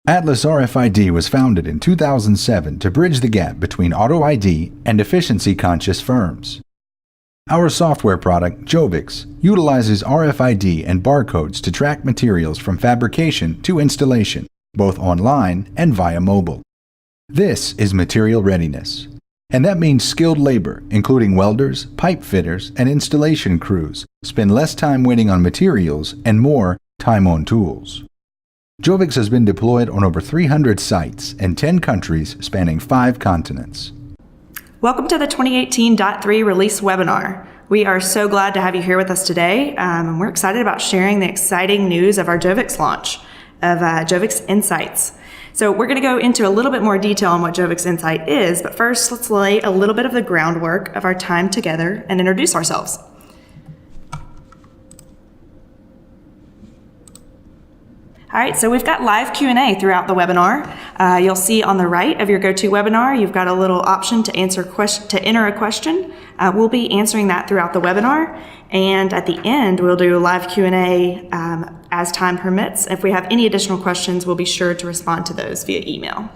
Atlas RFID was founded in 2007 to bridge the gap between auto ID and efficiency-conscious firms. Our software product, Jovix, utilizes RFID and barcodes to track materials from fabrication to installation, both online and via mobile. This is material readiness, and that means skilled labor, including welders, pipe fitters, and installation crews, spend less time waiting on materials and more time on tools. Jovix has been deployed on over 300 sites in 10 countries spanning 5 continents. Welcome to the 2018.3 release webinar. We are so glad to have you here with us today, and we're excited about sharing the exciting news of our Jovix launch of Jovix Insights. So we're going to go into a little bit more detail on what Jovix Insight is, but first let's lay a little bit of the groundwork of our time together and introduce ourselves. All right, so we've got live Q&A throughout the webinar. You'll see on the right of your GoToWebinar, you've got a little option to enter a question. We'll be answering that throughout the webinar, and at the end, we'll do a live Q&A as time permits. If we have any additional questions, we'll be sure to respond to those via email.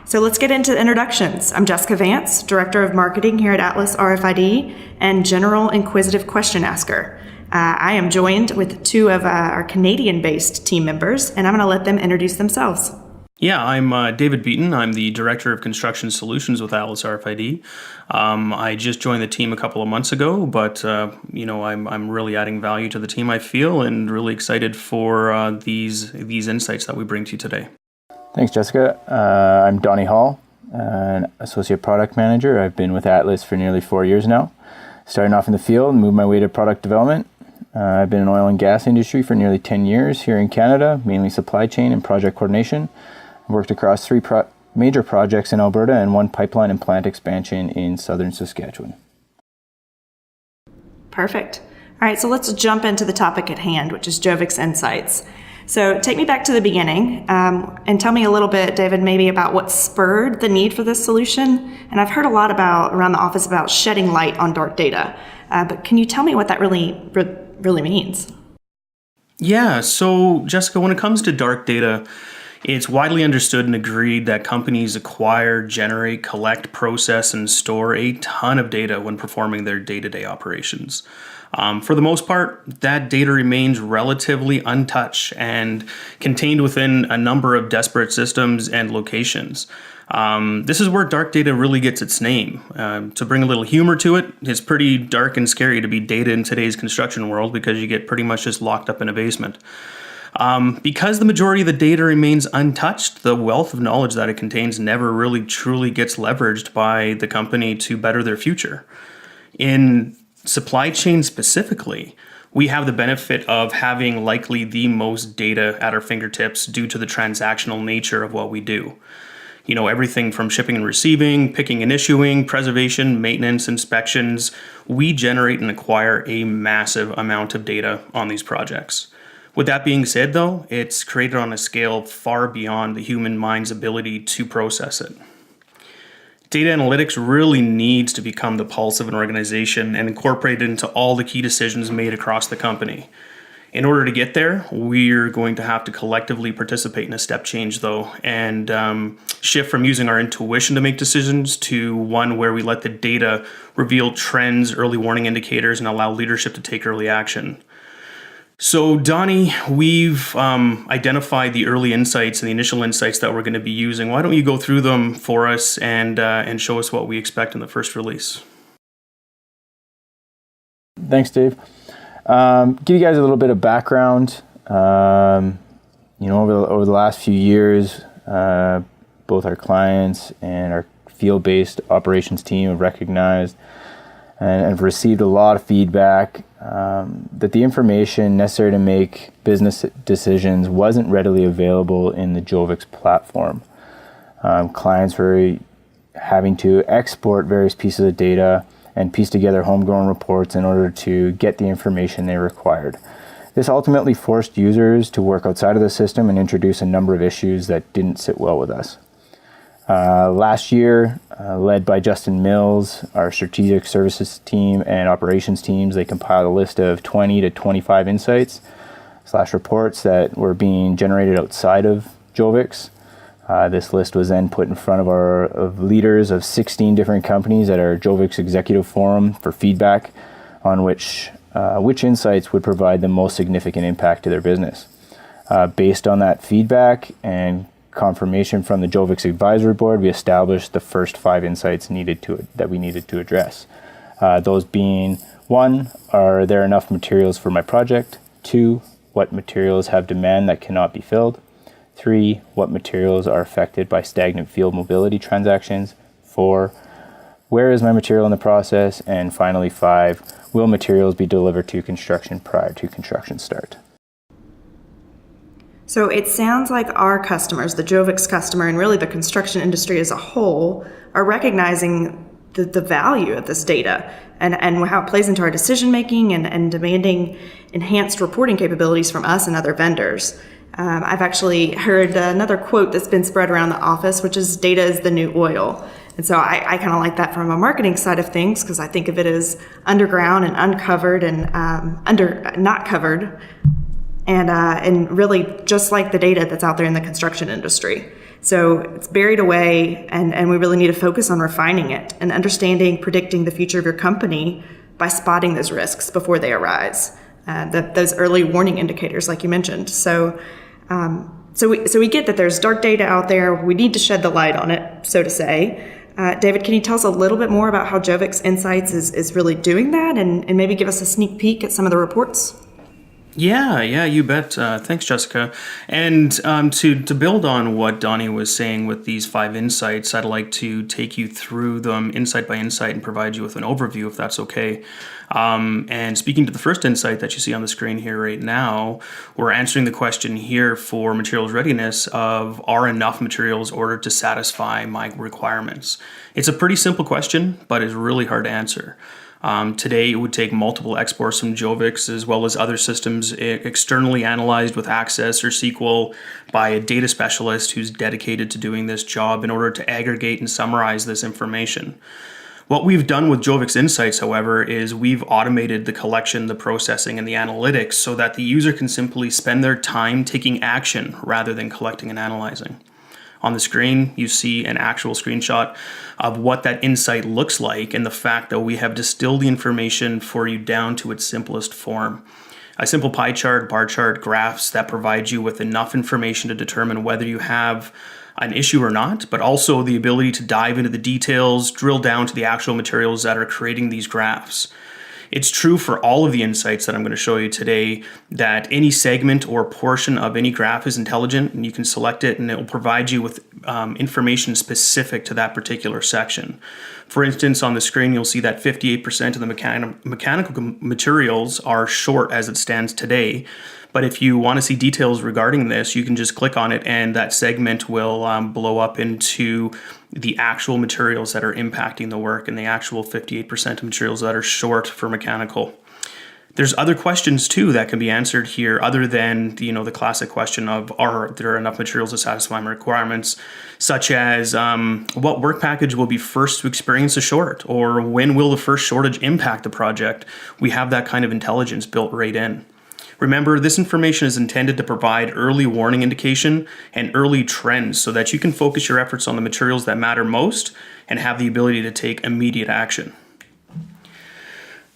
So let's get into the introductions. I'm Jessica Vance, Director of Marketing here at Atlas RFID and General Inquisitive Question Asker. I am joined with 2 of our Canadian-based team members, and I'm going to let them introduce themselves. Yeah, I'm David Beaton. I'm the Director of Construction Solutions with Atlas RFID. I just joined the team a couple of months ago, but I'm really adding value to the team, I feel, and really excited for these insights that we bring to you today. Thanks, Jessica. I'm Donnie Hall, an Associate Product Manager. I've been with Atlas for nearly 4 years now. Starting off in the field, moved my way to product development. I've been in oil and gas industry for nearly 10 years here in Canada, mainly supply chain and project coordination. I've worked across 3 major projects in Alberta and 1 pipeline and plant expansion in southern Saskatchewan. Perfect. All right, so let's jump into the topic at hand, which is Jovix Insights. So take me back to the beginning and tell me a little bit, David, maybe about what spurred the need for this solution. And I've heard a lot around the office about shedding light on dark data, but can you tell me what that really means? Yeah, so Jessica, when it comes to dark data, it's widely understood and agreed that companies acquire, generate, collect, process, and store a ton of data when performing their day-to-day operations. For the most part, that data remains relatively untouched and contained within a number of disparate systems and locations. This is where dark data really gets its name. To bring a little humor to it, it's pretty dark and scary to be data in today's construction world because you get pretty much just locked up in a basement. Because the majority of the data remains untouched, the wealth of knowledge that it contains never really truly gets leveraged by the company to better their future. In supply chain specifically, we have the benefit of having likely the most data at our fingertips due to the transactional nature of what we do. You know, everything from shipping and receiving, picking and issuing, preservation, maintenance, inspections, we generate and acquire a massive amount of data on these projects. With that being said, though, it's created on a scale far beyond the human mind's ability to process it. Data analytics really needs to become the pulse of an organization and incorporated into all the key decisions made across the company. In order to get there, we're going to have to collectively participate in a step change, though, and shift from using our intuition to make decisions to one where we let the data reveal trends, early warning indicators, and allow leadership to take early action. So, Donnie, we've identified the early insights and the initial insights that we're going to be using. Why don't you go through them for us and show us what we expect in the first release? Thanks, Dave. Give you guys a little bit of background. Over the last few years, both our clients and our field-based operations team have recognized and have received a lot of feedback that the information necessary to make business decisions wasn't readily available in the Jovix platform. Clients were having to export various pieces of data and piece together homegrown reports in order to get the information they required. This ultimately forced users to work outside of the system and introduce a number of issues that didn't sit well with us. Last year, led by Justin Mills, our strategic services team and operations teams, they compiled a list of 20 to 25 insights / reports that were being generated outside of Jovix. This list was then put in front of leaders of 16 different companies at our Jovix Executive Forum for feedback on which insights would provide the most significant impact to their business. Based on that feedback and confirmation from the Jovix Advisory Board, we established the first 5 insights that we needed to address. Those being: 1, are there enough materials for my project? 2, what materials have demand that cannot be filled? 3, what materials are affected by stagnant field mobility transactions? 4, where is my material in the process? And finally, 5, will materials be delivered to construction prior to construction start? So it sounds like our customers, the Jovix customer, and really the construction industry as a whole, are recognizing the value of this data and how it plays into our decision making and demanding enhanced reporting capabilities from us and other vendors. I've actually heard another quote that's been spread around the office, which is "data is the new oil." And so I kind of like that from a marketing side of things, because I think of it as underground and uncovered and not covered, and really just like the data that's out there in the construction industry. So it's buried away, and we really need to focus on refining it and predicting the future of your company by spotting those risks before they arise. Those early warning indicators, like you mentioned. So we get that there's dark data out there. We need to shed the light on it, so to say. David, can you tell us a little bit more about how Jovix Insights is really doing that, and maybe give us a sneak peek at some of the reports? Yeah, you bet. Thanks, Jessica. And to build on what Donnie was saying with these 5 insights, I'd like to take you through them insight by insight and provide you with an overview, if that's okay. And speaking to the first insight that you see on the screen here right now, we're answering the question here for materials readiness of, are enough materials ordered to satisfy my requirements? It's a pretty simple question, but it's really hard to answer. Today, it would take multiple exports from Jovix as well as other systems externally analyzed with Access or SQL by a data specialist who's dedicated to doing this job in order to aggregate and summarize this information. What we've done with Jovix Insights, however, is we've automated the collection, the processing, and the analytics so that the user can simply spend their time taking action rather than collecting and analyzing. On the screen, you see an actual screenshot of what that insight looks like and the fact that we have distilled the information for you down to its simplest form. A simple pie chart, bar chart, graphs that provide you with enough information to determine whether you have an issue or not, but also the ability to dive into the details, drill down to the actual materials that are creating these graphs. It's true for all of the insights that I'm going to show you today that any segment or portion of any graph is intelligent, and you can select it and it will provide you with information specific to that particular section. For instance, on the screen, you'll see that 58% of the mechanical materials are short as it stands today. But if you want to see details regarding this, you can just click on it and that segment will blow up into the actual materials that are impacting the work and the actual 58% of materials that are short for mechanical. There's other questions too that can be answered here other than the classic question of, are there enough materials to satisfy my requirements, such as what work package will be first to experience a short, or when will the first shortage impact the project? We have that kind of intelligence built right in. Remember, this information is intended to provide early warning indication and early trends so that you can focus your efforts on the materials that matter most and have the ability to take immediate action.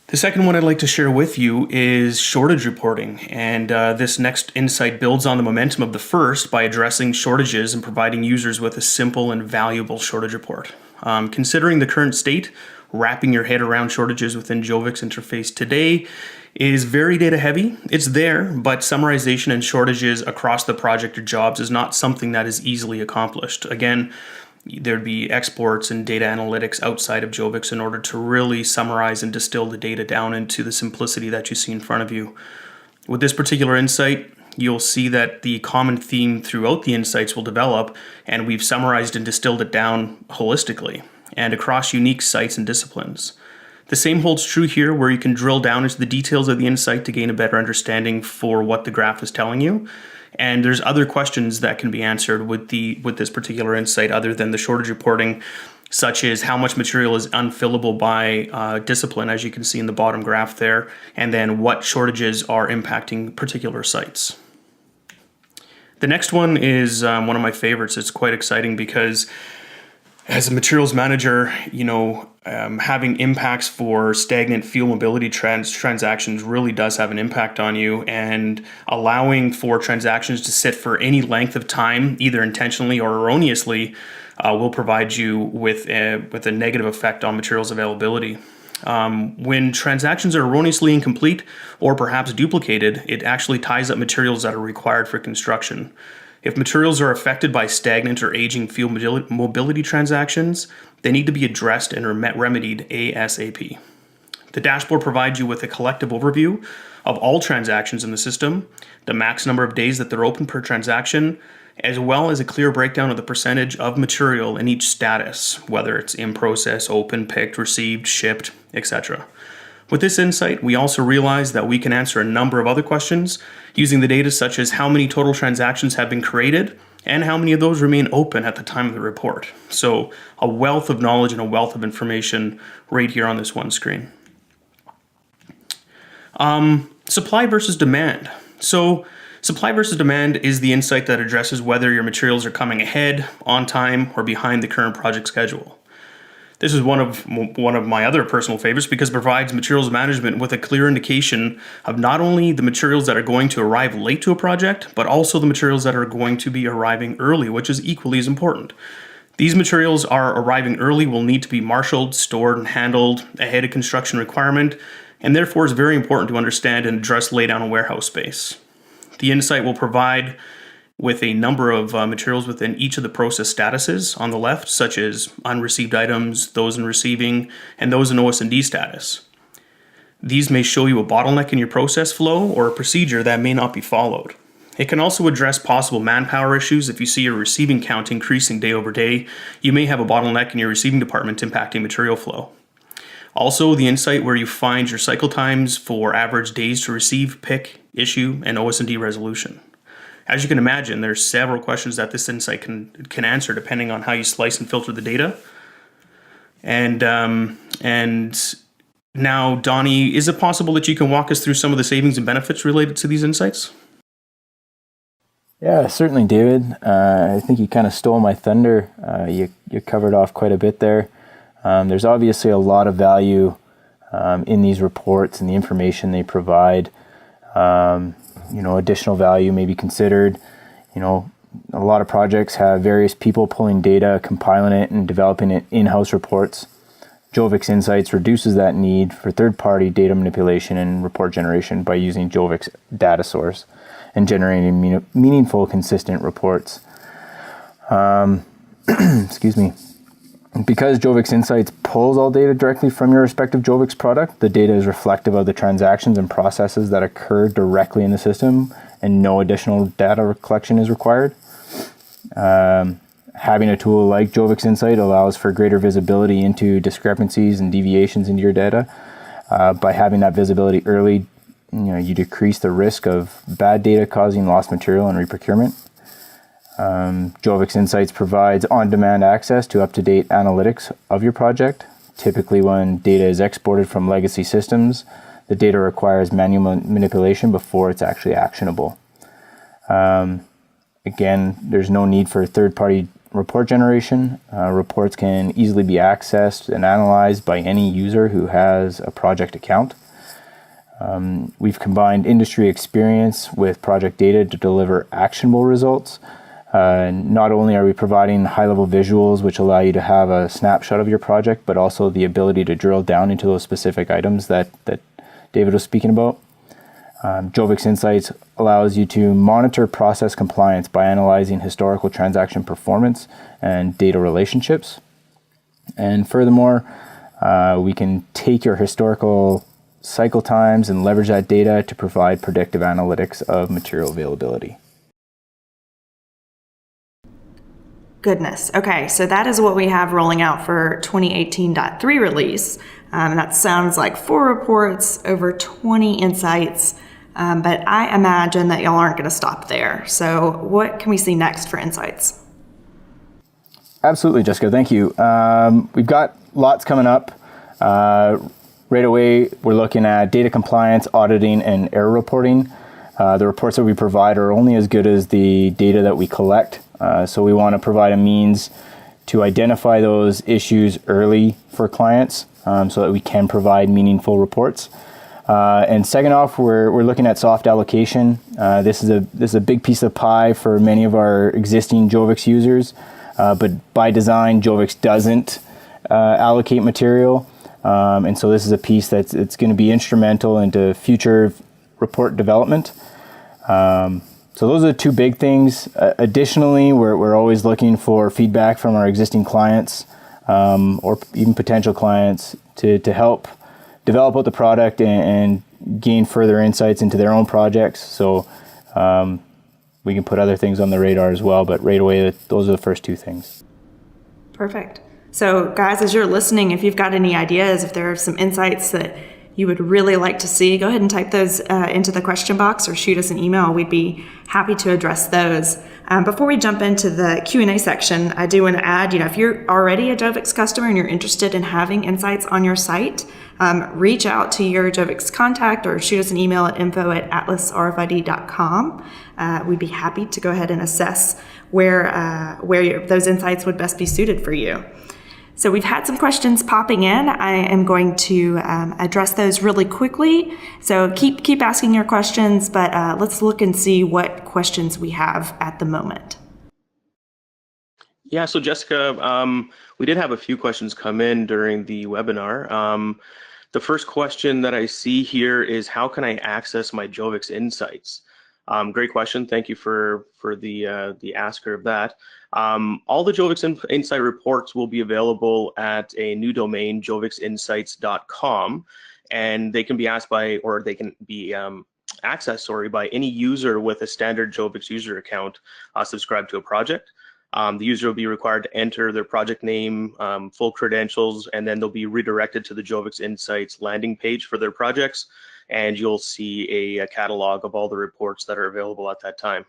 The second one I'd like to share with you is shortage reporting, and this next insight builds on the momentum of the first by addressing shortages and providing users with a simple and valuable shortage report. Considering the current state, wrapping your head around shortages within Jovix interface today is very data heavy. It's there, but summarization and shortages across the project or jobs is not something that is easily accomplished. Again, there'd be exports and data analytics outside of Jovix in order to really summarize and distill the data down into the simplicity that you see in front of you. With this particular insight, you'll see that the common theme throughout the insights will develop, and we've summarized and distilled it down holistically and across unique sites and disciplines. The same holds true here, where you can drill down into the details of the insight to gain a better understanding for what the graph is telling you. And there's other questions that can be answered with this particular insight other than the shortage reporting, such as how much material is unfillable by discipline, as you can see in the bottom graph there, and then what shortages are impacting particular sites. The next one is one of my favorites. It's quite exciting because as a materials manager, having impacts for stagnant fuel mobility transactions really does have an impact on you, and allowing for transactions to sit for any length of time, either intentionally or erroneously, will provide you with a negative effect on materials availability. When transactions are erroneously incomplete or perhaps duplicated, it actually ties up materials that are required for construction. If materials are affected by stagnant or aging fuel mobility transactions, they need to be addressed and remedied ASAP. The dashboard provides you with a collective overview of all transactions in the system, the max number of days that they're open per transaction, as well as a clear breakdown of the percentage of material in each status, whether it's in process, open, picked, received, shipped, etc. With this insight, we also realize that we can answer a number of other questions using the data such as how many total transactions have been created and how many of those remain open at the time of the report. So a wealth of knowledge and a wealth of information right here on this one screen. Supply versus demand. So supply versus demand is the insight that addresses whether your materials are coming ahead, on time, or behind the current project schedule. This is one of my other personal favorites because it provides materials management with a clear indication of not only the materials that are going to arrive late to a project, but also the materials that are going to be arriving early, which is equally as important. These materials are arriving early will need to be marshaled, stored, and handled ahead of construction requirement, and therefore is very important to understand and address laydown and warehouse space. The insight will provide with a number of materials within each of the process statuses on the left, such as unreceived items, those in receiving, and those in OS&D status. These may show you a bottleneck in your process flow or a procedure that may not be followed. It can also address possible manpower issues. If you see your receiving count increasing day over day, you may have a bottleneck in your receiving department impacting material flow. Also, the insight where you find your cycle times for average days to receive, pick, issue, and OS&D resolution. As you can imagine, there's several questions that this insight can answer depending on how you slice and filter the data. And now, Donnie, is it possible that you can walk us through some of the savings and benefits related to these insights? Yeah, certainly, David. I think you kind of stole my thunder. You covered off quite a bit there. There's obviously a lot of value in these reports and the information they provide. Additional value may be considered. A lot of projects have various people pulling data, compiling it, and developing it in-house reports. Jovix Insights reduces that need for third-party data manipulation and report generation by using Jovix data source and generating meaningful, consistent reports. Excuse me. Because Jovix Insights pulls all data directly from your respective Jovix product, the data is reflective of the transactions and processes that occur directly in the system, and no additional data collection is required. Having a tool like Jovix Insight allows for greater visibility into discrepancies and deviations in your data. By having that visibility early, you decrease the risk of bad data causing lost material and reprocurement. Jovix Insights provides on-demand access to up-to-date analytics of your project. Typically, when data is exported from legacy systems, the data requires manual manipulation before it's actually actionable. Again, there's no need for third-party report generation. Reports can easily be accessed and analyzed by any user who has a project account. We've combined industry experience with project data to deliver actionable results. Not only are we providing high-level visuals which allow you to have a snapshot of your project, but also the ability to drill down into those specific items that David was speaking about. Jovix Insights allows you to monitor process compliance by analyzing historical transaction performance and data relationships. And furthermore, we can take your historical cycle times and leverage that data to provide predictive analytics of material availability. Goodness. Okay, so that is what we have rolling out for 2018.3 release. And that sounds like 4 reports, over 20 insights. But I imagine that y'all aren't going to stop there. So what can we see next for insights? Absolutely, Jessica. Thank you. We've got lots coming up. Right away, we're looking at data compliance, auditing, and error reporting. The reports that we provide are only as good as the data that we collect. So we want to provide a means to identify those issues early for clients so that we can provide meaningful reports. And second off, we're looking at soft allocation. This is a big piece of pie for many of our existing Jovix users, but by design, Jovix doesn't allocate material. And so this is a piece it's going to be instrumental into future report development. So those are the two big things. Additionally, we're always looking for feedback from our existing clients or even potential clients to help develop out the product and gain further insights into their own projects. So we can put other things on the radar as well, but right away, those are the first two things. Perfect. So guys, as you're listening, if you've got any ideas, if there are some insights that you would really like to see, go ahead and type those into the question box or shoot us an email. We'd be happy to address those. Before we jump into the Q&A section, I do want to add, if you're already a Jovix customer and you're interested in having insights on your site, reach out to your Jovix contact or shoot us an email at info@atlasrfid.com. We'd be happy to go ahead and assess where those insights would best be suited for you. So we've had some questions popping in. I am going to address those really quickly. So keep asking your questions, but let's look and see what questions we have at the moment. Yeah, so Jessica, we did have a few questions come in during the webinar. The first question that I see here is, how can I access my Jovix Insights? Great question. Thank you for the asker of that. All the Jovix Insight reports will be available at a new domain, jovixinsights.com, and they can be accessed by any user with a standard Jovix user account subscribed to a project. The user will be required to enter their project name, full credentials, and then they'll be redirected to the Jovix Insights landing page for their projects, and you'll see a catalog of all the reports that are available at that time.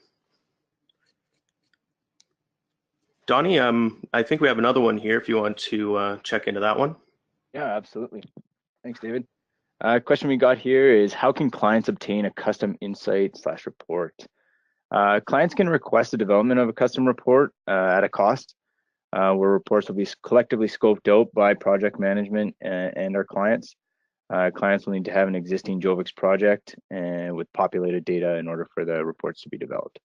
Donnie, I think we have another one here if you want to check into that one. Yeah, absolutely. Thanks, David. Question we got here is, how can clients obtain a custom insight/report? Clients can request the development of a custom report at a cost, where reports will be collectively scoped out by project management and our clients. Clients will need to have an existing Jovix project and with populated data in order for the reports to be developed.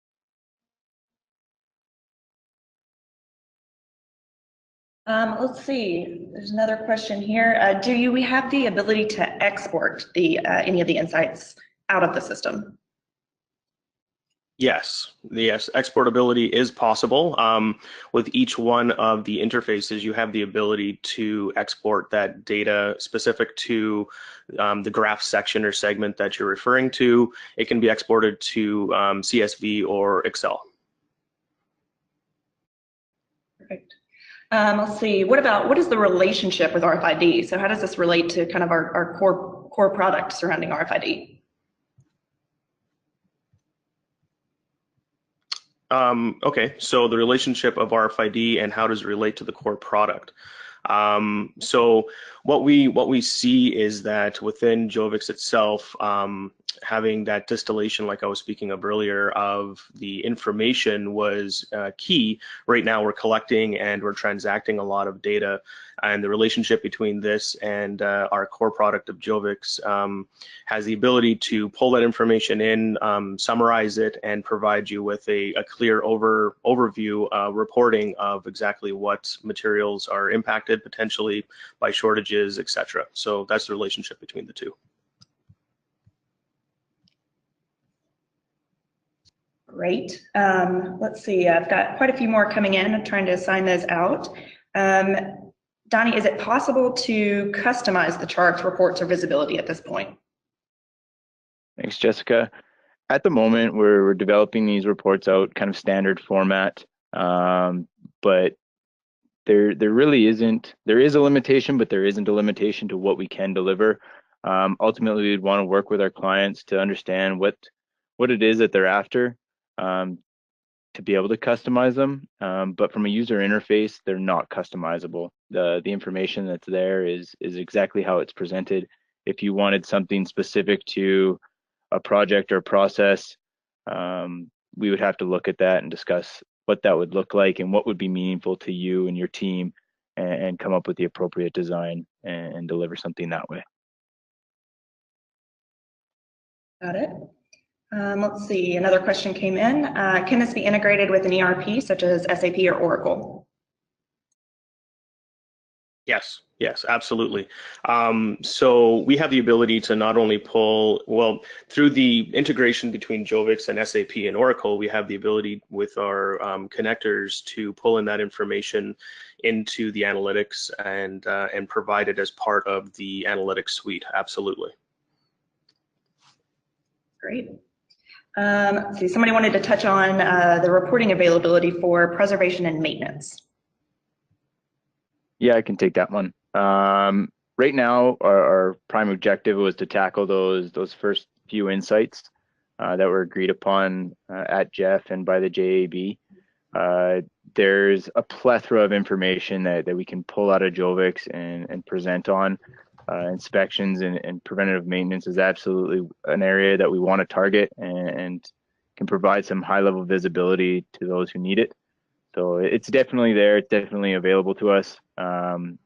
Let's see. There's another question here. Do we have the ability to export any of the insights out of the system? Yes, exportability is possible. With each one of the interfaces, you have the ability to export that data specific to the graph section or segment that you're referring to. It can be exported to CSV or Excel. Perfect. Let's see. What is the relationship with RFID? So how does this relate to kind of our core product surrounding RFID? Okay, so the relationship of RFID and how does it relate to the core product? So what we see is that within Jovix itself, having that distillation, like I was speaking of earlier, of the information was key. Right now we're collecting and we're transacting a lot of data, and the relationship between this and our core product of Jovix has the ability to pull that information in, summarize it, and provide you with a clear overview reporting of exactly what materials are impacted potentially by shortages, etc. So that's the relationship between the two. Great. Let's see. I've got quite a few more coming in. I'm trying to assign those out. Donnie, is it possible to customize the charts, reports, or visibility at this point? Thanks, Jessica. At the moment, we're developing these reports out kind of standard format, but there really isn't. There is a limitation, but there isn't a limitation to what we can deliver. Ultimately, we'd want to work with our clients to understand what it is that they're after, to be able to customize them. But from a user interface, they're not customizable. The information that's there is exactly how it's presented. If you wanted something specific to a project or process, we would have to look at that and discuss what that would look like and what would be meaningful to you and your team, and come up with the appropriate design and deliver something that way. Got it. Let's see, another question came in. Can this be integrated with an ERP such as SAP or Oracle? Yes, absolutely. So we have the ability to not only pull, well, through the integration between Jovix and SAP and Oracle, we have the ability with our connectors to pull in that information into the analytics and provide it as part of the analytics suite. Absolutely. Great. Let's see, somebody wanted to touch on the reporting availability for preservation and maintenance. Yeah, I can take that one. Right now, our prime objective was to tackle those first few insights that were agreed upon at Jeff and by the JAB. There's a plethora of information that we can pull out of Jovix and present on. Inspections and preventative maintenance is absolutely an area that we want to target and can provide some high-level visibility to those who need it. So it's definitely there. It's definitely available to us.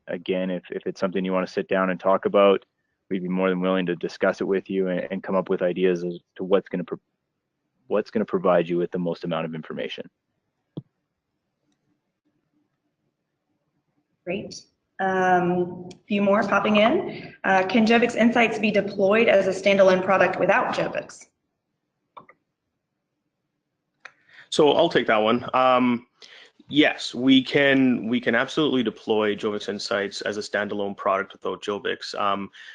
Again, if it's something you want to sit down and talk about, we'd be more than willing to discuss it with you and come up with ideas as to what's going to provide you with the most amount of information. Great. Few more popping in. Can Jovix Insights be deployed as a standalone product without Jovix? So I'll take that one. Yes, we can absolutely deploy Jovix Insights as a standalone product without Jovix.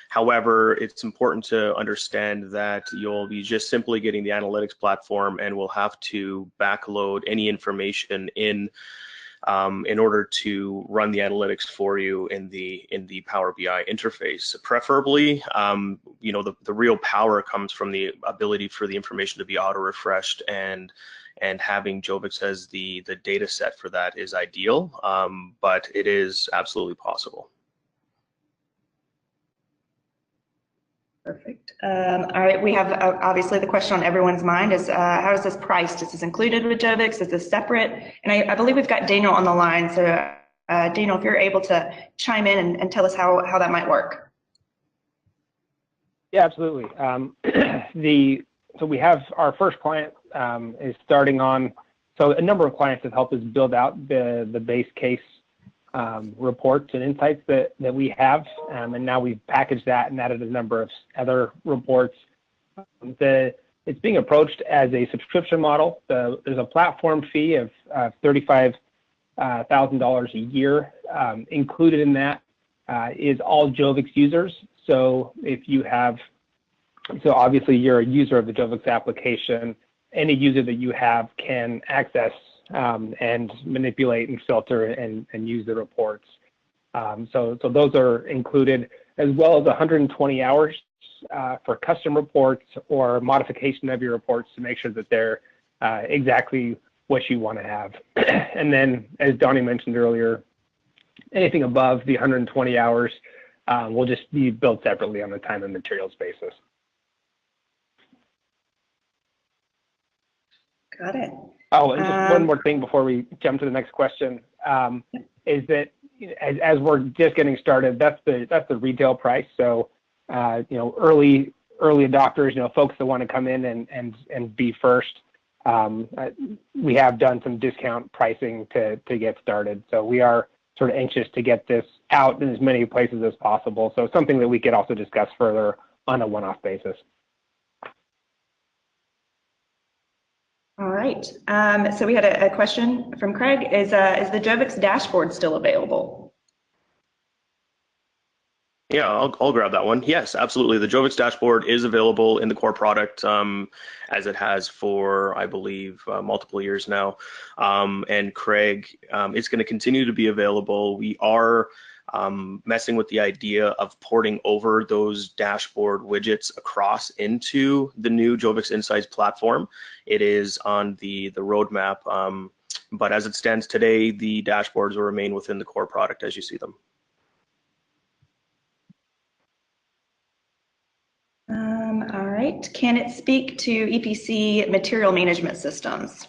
However, it's important to understand that you'll be just simply getting the analytics platform, and we'll have to backload any information in order to run the analytics for you in the Power BI interface. Preferably, the real power comes from the ability for the information to be auto-refreshed, and having Jovix as the data set for that is ideal, but it is absolutely possible. Perfect. All right, we have obviously the question on everyone's mind is how is this priced? Is this included with Jovix? Is this separate? And I believe we've got Daniel on the line. So Daniel, if you're able to chime in and tell us how that might work. Yeah, absolutely. So we have our first client is starting on, so a number of clients have helped us build out the base case reports and insights that we have, and now we've packaged that and added a number of other reports. It's being approached as a subscription model. There's a platform fee of $35,000 a year. Included in that is all Jovix users. So if you have, so obviously you're a user of the Jovix application, any user that you have can access and manipulate and filter and use the reports. So those are included, as well as 120 hours for custom reports or modification of your reports to make sure that they're exactly what you want to have. And then, as Donnie mentioned earlier, anything above the 120 hours will just be billed separately on the time and materials basis. Got it. Oh, and just one more thing before we jump to the next question, is that as we're just getting started, that's the retail price. So, early adopters, folks that want to come in and be first, we have done some discount pricing to get started. So we are sort of anxious to get this out in as many places as possible. So something that we could also discuss further on a one-off basis. All right. So we had a question from Craig. Is the Jovix dashboard still available? Yeah, I'll grab that one. Yes, absolutely. The Jovix dashboard is available in the core product, as it has for, I believe, multiple years now. And Craig, it's going to continue to be available. We are messing with the idea of porting over those dashboard widgets across into the new Jovix Insights platform. It is on the roadmap, but as it stands today, the dashboards will remain within the core product as you see them. All right. Can it speak to EPC material management systems?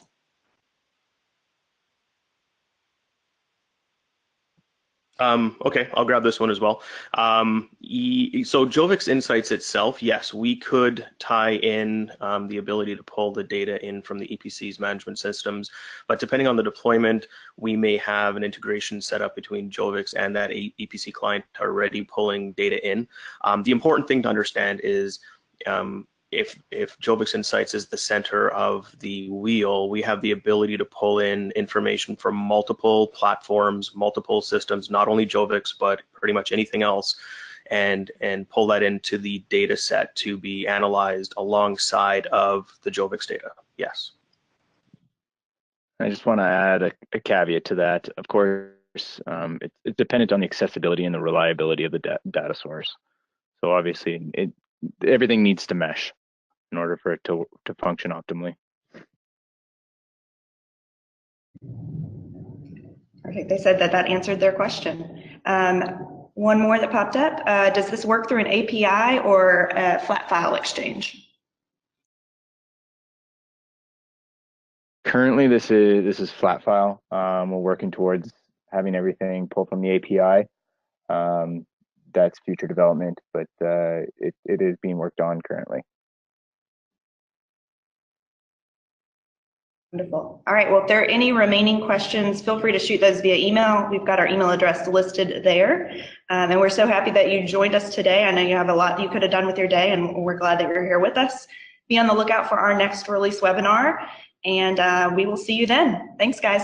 Okay, I'll grab this one as well. So Jovix Insights itself, yes, we could tie in the ability to pull the data in from the EPC's management systems, but depending on the deployment, we may have an integration set up between Jovix and that EPC client already pulling data in. The important thing to understand is if Jovix Insights is the center of the wheel, we have the ability to pull in information from multiple platforms, multiple systems, not only Jovix, but pretty much anything else, and pull that into the data set to be analyzed alongside of the Jovix data. Yes. I just want to add a caveat to that. Of course, it's dependent on the accessibility and the reliability of the data source. So obviously, everything needs to mesh in order for it to function optimally. Perfect. They said that answered their question. One more that popped up. Does this work through an API or a flat file exchange? Currently, this is flat file. We're working towards having everything pulled from the API. That's future development, but it is being worked on currently. Wonderful. All right. Well, if there are any remaining questions, feel free to shoot those via email. We've got our email address listed there. And we're so happy that you joined us today. I know you have a lot you could have done with your day, and we're glad that you're here with us. Be on the lookout for our next release webinar, and we will see you then. Thanks, guys.